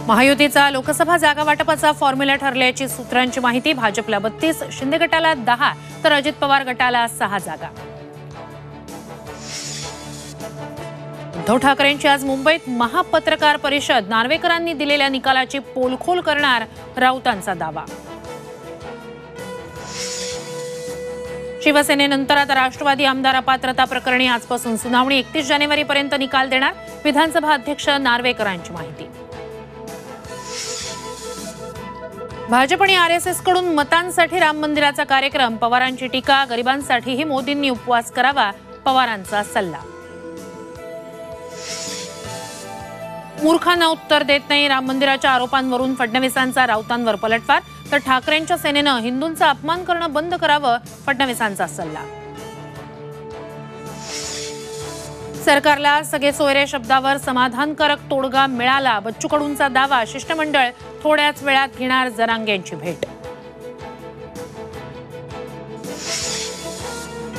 महायुतीचा लोकसभा जागा वाटपाचा फॉर्म्युला ठरल्याची सूत्रांची माहिती। भाजपला 32, शिंदे गटाला 10 तर अजित पवार गटाला 6 जागा। उद्धव ठाकरेंची आज मुंबईत महापत्रकार परिषद। नार्वेकरांनी दिलेल्या निकालाची पोलखोल करणार राऊतांचा दावा। शिवसेनेनंतर आता राष्ट्रवादी आमदार अपात्रता प्रकरणी आजपासून सुनावणी। 31 जानेवारीपर्यंत निकाल देणार विधानसभा अध्यक्ष नार्वेकरांची माहिती। भाजप आणि आरएसएस कडून मतांसाठी राम मंदिराचा कार्यक्रम। पवारांची टीका। गरिबांसाठीही मोदींनी उपवास करावा, पवारांचा सल्ला। मूर्खांना उत्तर देत नाही, राम मंदिराच्या आरोपांवरून फडणवीसांचा राऊतांवर पलटवार। तर ठाकरेंच्या सेनेनं हिंदूंचा अपमान करणं बंद करावं, फडणवीसांचा सल्ला। सरकारला सगळे सोयरे शब्दावर समाधानकारक तोडगा मिळाला, बच्चू कडूंचा दावा। शिष्टमंडळ थोड्याच वेळात घेणार जरांगेंची भेट।